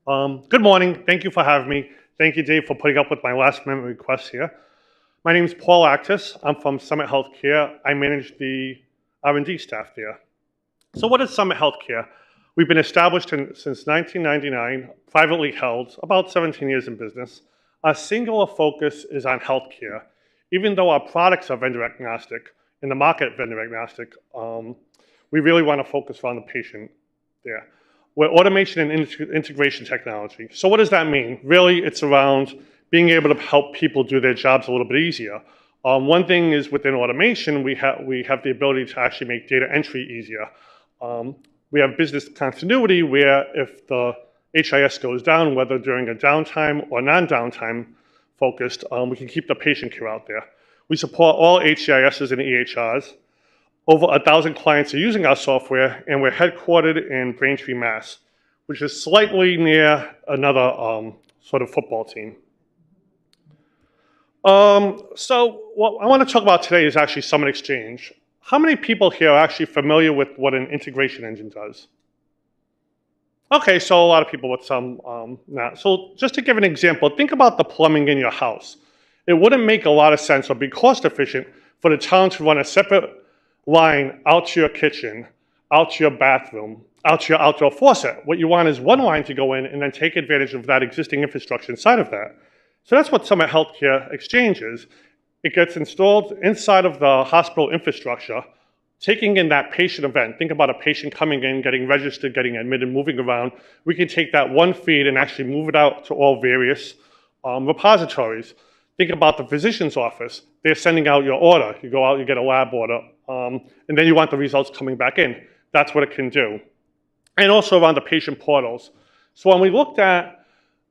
Good morning. Thank you for having me. Thank you, Dave, for putting up with my last minute request here. My name is Paul Actis. I'm from Summit Healthcare. I manage the R&D staff there. So what is Summit Healthcare? We've been established since 1999, privately held, about 17 years in business. Our singular focus is on healthcare. Even though our products are vendor agnostic, in the market vendor agnostic, we really want to focus on the patient there. We're automation and integration technology. So what does that mean? Really, it's around being able to help people do their jobs a little bit easier. One thing is within automation, we have the ability to actually make data entry easier. We have business continuity where if the HIS goes down, whether during a downtime or non-downtime focused, we can keep the patient care out there. We support all HCISs and EHRs. Over 1,000 clients are using our software, and we're headquartered in Braintree, Mass, which is slightly near another sort of football team. So what I want to talk about today is actually Summit Exchange. How many people here are actually familiar with what an integration engine does? Okay, so a lot of people with some not. So just to give an example, think about the plumbing in your house. It wouldn't make a lot of sense or be cost efficient for the town to run a separate line out to your kitchen, out to your bathroom, out to your outdoor faucet. What you want is one line to go in and then take advantage of that existing infrastructure inside of that. So that's what Summit Healthcare Exchange is. It gets installed inside of the hospital infrastructure, taking in that patient event. Think about a patient coming in, getting registered, getting admitted, moving around. We can take that one feed and actually move it out to all various repositories. Think about the physician's office. They're sending out your order. You go out, you get a lab order, and then you want the results coming back in. That's what it can do. And also around the patient portals. So when we looked at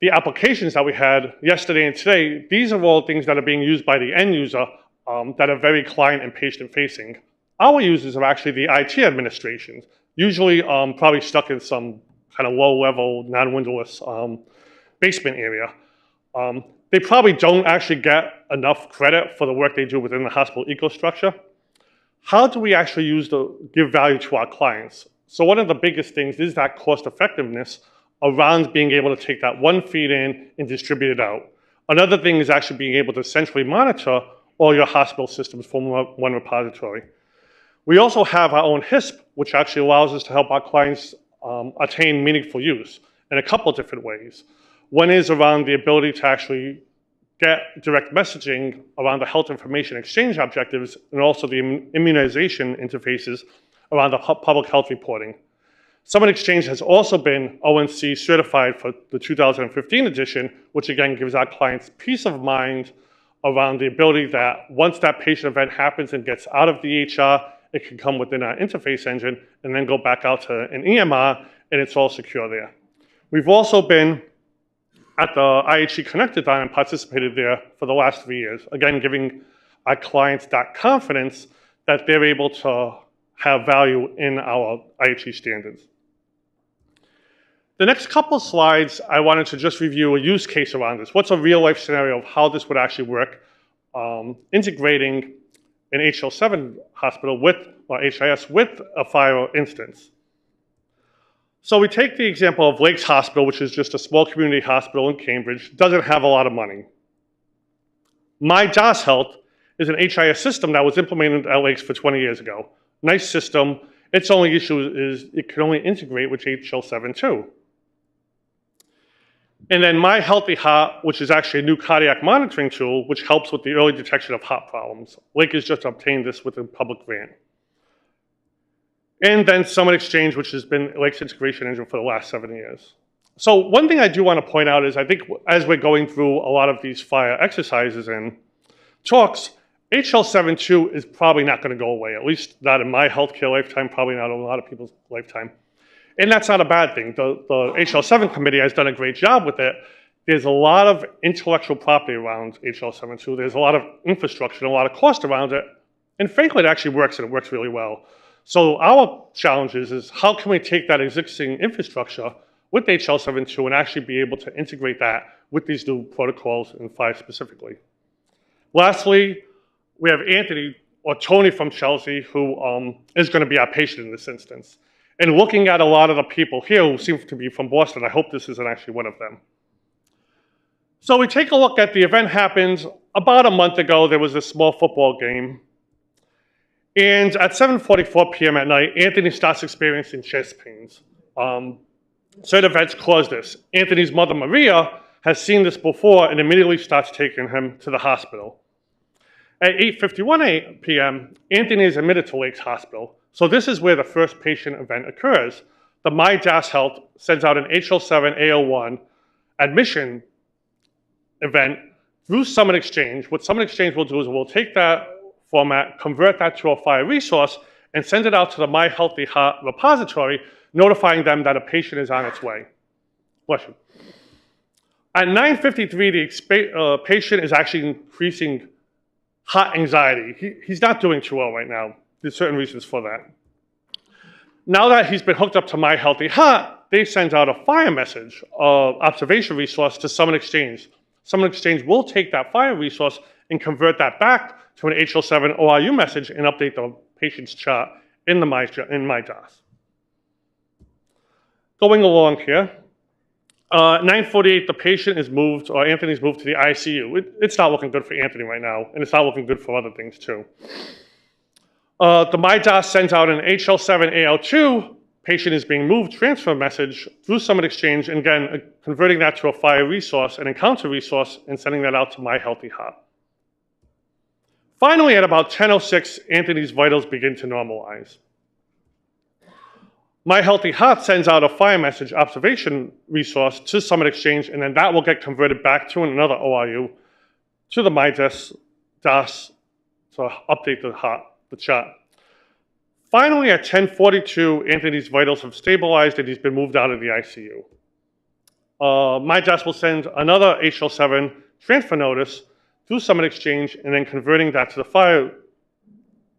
the applications that we had yesterday and today, these are all things that are being used by the end user that are very client and patient facing. Our users are actually the IT administrations, usually probably stuck in some kind of low level, non-windowless basement area. They probably don't actually get enough credit for the work they do within the hospital ecostructure. How do we actually give value to our clients? So one of the biggest things is that cost effectiveness around being able to take that one feed in and distribute it out. Another thing is actually being able to centrally monitor all your hospital systems from one repository. We also have our own HISP, which actually allows us to help our clients attain meaningful use in a couple of different ways. One is around the ability to actually get direct messaging around the health information exchange objectives and also the immunization interfaces around the public health reporting. Summit Exchange has also been ONC certified for the 2015 edition, which again gives our clients peace of mind around the ability that once that patient event happens and gets out of the EHR, it can come within our interface engine and then go back out to an EMR, and it's all secure there. We've also been at the IHE Connectathon and participated there for the last 3 years, again giving our clients that confidence that they're able to have value in our IHE standards. The next couple of slides, I wanted to just review a use case around this. What's a real life scenario of how this would actually work, integrating an HL7 hospital or HIS with a FHIR instance. So we take the example of Lakes Hospital, which is just a small community hospital in Cambridge, doesn't have a lot of money. My DOS Health is an HIS system that was implemented at Lakes for 20 years ago. Nice system. Its only issue is it can only integrate with HL7 too. And then My Healthy Heart, which is actually a new cardiac monitoring tool, which helps with the early detection of heart problems. Lake has just obtained this with a public grant. And then Summit Exchange, which has been Lake's integration engine for the last 7 years. So one thing I do want to point out is I think as we're going through a lot of these FHIR exercises and talks, HL7.2 is probably not going to go away, at least not in my healthcare lifetime, probably not in a lot of people's lifetime. And that's not a bad thing. The HL7 committee has done a great job with it. There's a lot of intellectual property around HL7.2. There's a lot of infrastructure and a lot of cost around it. And frankly, it actually works, and it works really well. So our challenge is how can we take that existing infrastructure with HL7.2 and actually be able to integrate that with these new protocols in FHIR specifically. Lastly, we have Anthony or Tony from Chelsea who is going to be our patient in this instance. And looking at a lot of the people here who seem to be from Boston, I hope this isn't actually one of them. So we take a look at the event happened about a month ago. There was a small football game. And at 7:44 p.m. at night, Anthony starts experiencing chest pains. Certain events cause this. Anthony's mother, Maria, has seen this before and immediately starts taking him to the hospital. At 8:51 p.m., Anthony is admitted to Lake's Hospital. So this is where the first patient event occurs. The MyDAS Health sends out an HL7-AO1 admission event through Summit Exchange. What Summit Exchange will do is we'll take that format, convert that to a FHIR resource, and send it out to the My Healthy Heart repository, notifying them that a patient is on its way. Bless you. At 9:53, the patient is actually increasing heart anxiety. He's not doing too well right now. There's certain reasons for that. Now that he's been hooked up to My Healthy Heart, they send out a FHIR message, observation resource to Summit Exchange. Summit Exchange will take that FHIR resource and convert that back to an HL7 ORU message and update the patient's chart in MyDAS. Going along here, 9:48, the patient is moved, or Anthony's moved to the ICU. It's not looking good for Anthony right now, and it's not looking good for other things too. The MyDAS sends out an HL7-AL2, patient is being moved, transfer message through Summit Exchange, and again, converting that to a FHIR resource, an encounter resource, and sending that out to My Healthy Heart. Finally, at about 10:06, Anthony's vitals begin to normalize. My Healthy Heart sends out a FHIR message observation resource to Summit Exchange, and then that will get converted back to another ORU to the MyDAS to update the chart. Finally, at 10:42, Anthony's vitals have stabilized and he's been moved out of the ICU. MyDAS will send another HL7 transfer notice through Summit Exchange and then converting that to the FHIR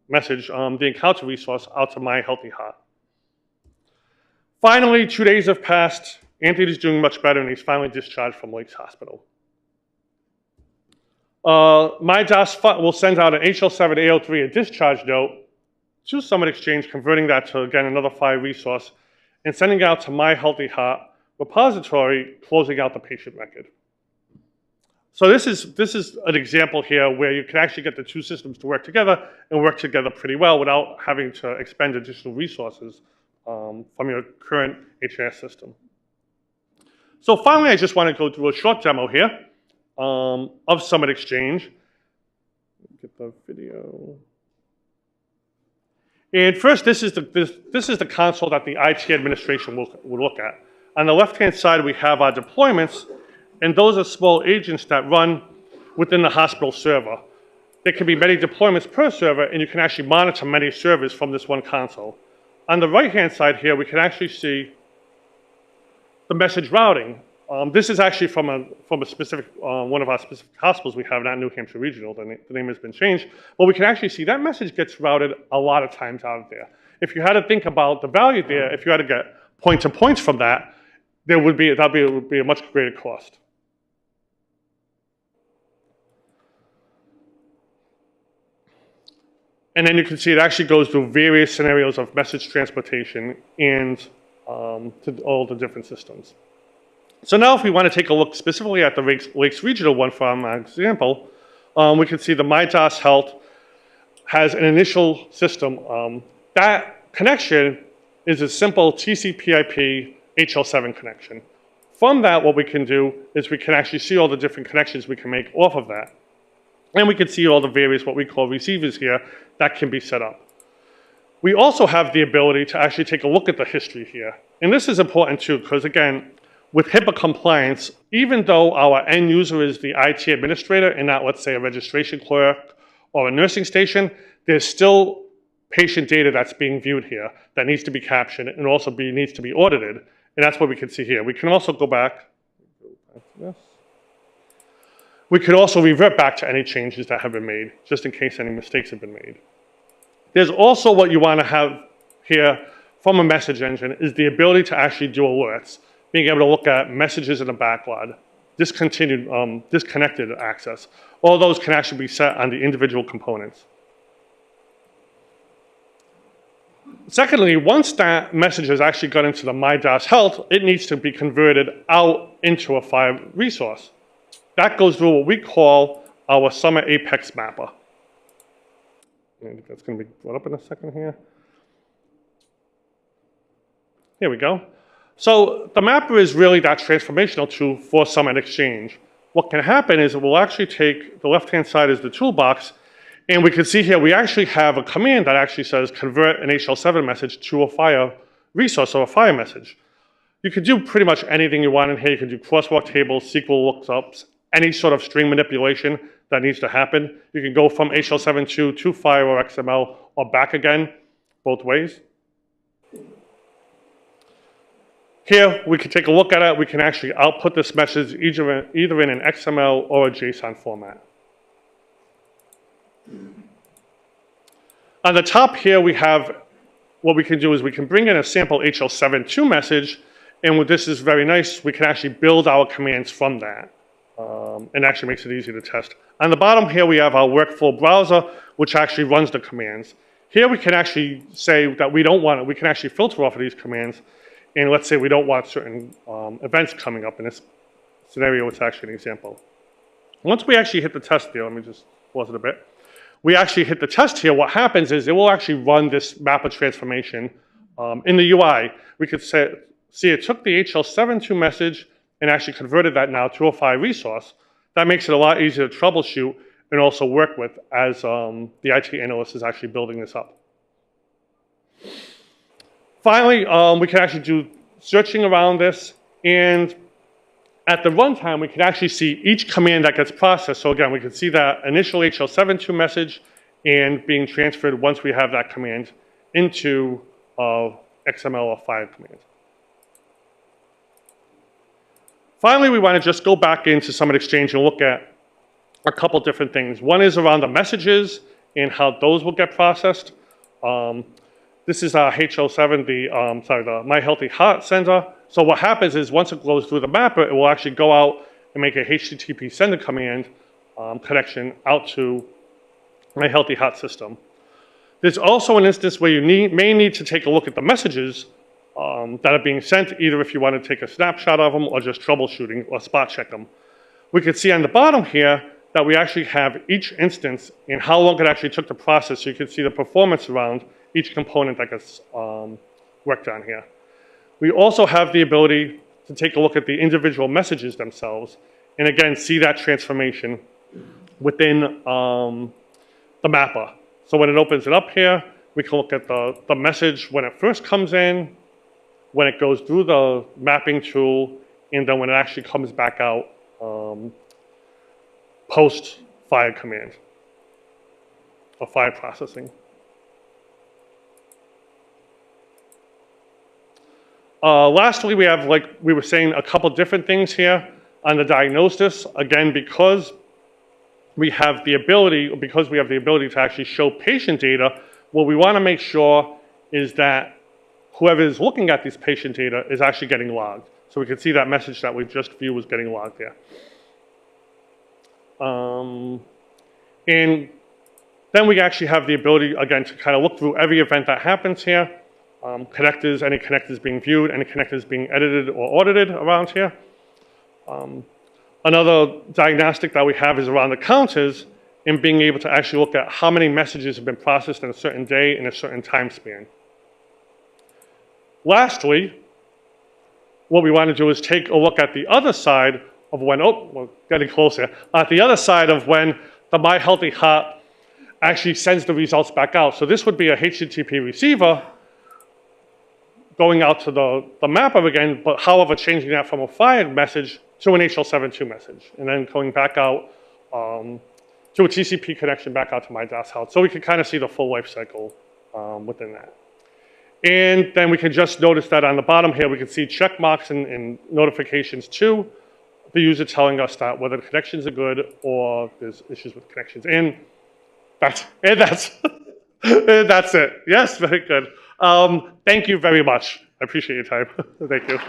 message, the encounter resource, out to My Healthy Heart. Finally, 2 days have passed. Anthony's doing much better and he's finally discharged from Lake's Hospital. MyDAS will send out an HL7-AO3, a discharge note, to Summit Exchange, converting that to, again, another FHIR resource, and sending it out to My Healthy Heart repository, closing out the patient record. So this is an example here where you can actually get the two systems to work together and work together pretty well without having to expend additional resources from your current HIS system. So finally, I just want to go through a short demo here of Summit Exchange. Get the video. And first, this is the console that the IT administration will look at. On the left-hand side, we have our deployments, and those are small agents that run within the hospital server. There can be many deployments per server, and you can actually monitor many servers from this one console. On the right-hand side here, we can actually see the message routing. This is actually from a specific, one of our specific hospitals we have, not New Hampshire Regional, the name has been changed. But we can actually see that message gets routed a lot of times out of there. If you had to think about the value there, if you had to get point-to-points from that, that would be a much greater cost. And then you can see it actually goes through various scenarios of message transportation and to all the different systems. So now if we want to take a look specifically at the Lakes Regional one from our example, we can see the MyDAS Health has an initial system. That connection is a simple TCP/IP HL7 connection. From that, what we can do is we can actually see all the different connections we can make off of that. And we can see all the various, what we call receivers here, that can be set up. We also have the ability to actually take a look at the history here. And this is important too, because again, with HIPAA compliance, even though our end user is the IT administrator and not, let's say, a registration clerk or a nursing station, there's still patient data that's being viewed here that needs to be captured and also needs to be audited. And that's what we can see here. We can also go back. We could also revert back to any changes that have been made, just in case any mistakes have been made. There's also what you want to have here from a message engine is the ability to actually do alerts, being able to look at messages in the backlog, disconnected access. All those can actually be set on the individual components. Secondly, once that message has actually got into the My DAS Health, it needs to be converted out into a FHIR resource. That goes through what we call our Summer Apex mapper. I think that's going to be brought up in a second here. Here we go. So the mapper is really that transformational tool for Summit Exchange. What can happen is it will actually take, the left-hand side is the toolbox, and we can see here we actually have a command that actually says convert an HL7 message to a FHIR resource or a FHIR message. You can do pretty much anything you want in here. You can do crosswalk tables, SQL lookups, any sort of string manipulation that needs to happen. You can go from HL7 to FHIR or XML or back again, both ways. Here, we can take a look at it. We can actually output this message either in an XML or a JSON format. On the top here, we have what we can do is we can bring in a sample HL7.2 message, and what this is very nice, we can actually build our commands from that. And actually makes it easy to test. On the bottom here, we have our workflow browser, which actually runs the commands. Here we can actually say that we don't want it. We can actually filter off of these commands. And let's say we don't want certain events coming up. In this scenario, it's actually an example. Once we actually hit the test here, let me just pause it a bit. We actually hit the test here. What happens is it will actually run this mapper transformation in the UI. We could see it took the HL7.2 message and actually converted that now to a FHIR resource. That makes it a lot easier to troubleshoot and also work with as the IT analyst is actually building this up. Finally, we can actually do searching around this, and at the runtime, we can actually see each command that gets processed. So again, we can see that initial HL7.2 message and being transferred once we have that command into XML or FHIR command. Finally, we want to just go back into Summit Exchange and look at a couple different things. One is around the messages and how those will get processed. This is our HL7, the My Healthy Heart sender. So what happens is once it goes through the mapper, it will actually go out and make a HTTP sender command connection out to My Healthy Heart system. There's also an instance where you may need to take a look at the messages that are being sent, either if you want to take a snapshot of them or just troubleshooting or spot check them. We can see on the bottom here that we actually have each instance and how long it actually took to process, so you can see the performance around each component that gets worked on here. We also have the ability to take a look at the individual messages themselves, and again, see that transformation within the mapper. So when it opens it up here, we can look at the message when it first comes in, when it goes through the mapping tool, and then when it actually comes back out post FHIR command, or FHIR processing. Lastly, we have, like we were saying, a couple different things here on the diagnosis. Again, because we have the ability to actually show patient data, what we want to make sure is that whoever is looking at this patient data is actually getting logged. So we can see that message that we just viewed was getting logged there. And then we actually have the ability, again, to kind of look through every event that happens here. Connectors, any connectors being viewed, any connectors being edited or audited around here. Another diagnostic that we have is around the counters and being able to actually look at how many messages have been processed in a certain day in a certain time span. Lastly, what we want to do is take a look at the other side of when, oh, we're getting closer, at the other side of when the My Healthy Heart actually sends the results back out. So this would be a HTTP receiver going out to the mapper again, but however changing that from a FHIR message to an HL7.2 message, and then going back out to a TCP connection back out to My DAS Health. So we can kind of see the full life cycle within that. And then we can just notice that on the bottom here, we can see check marks and notifications to the user telling us that whether the connections are good or there's issues with connections. And that's it. Yes, very good. Thank you very much. I appreciate your time. Thank you.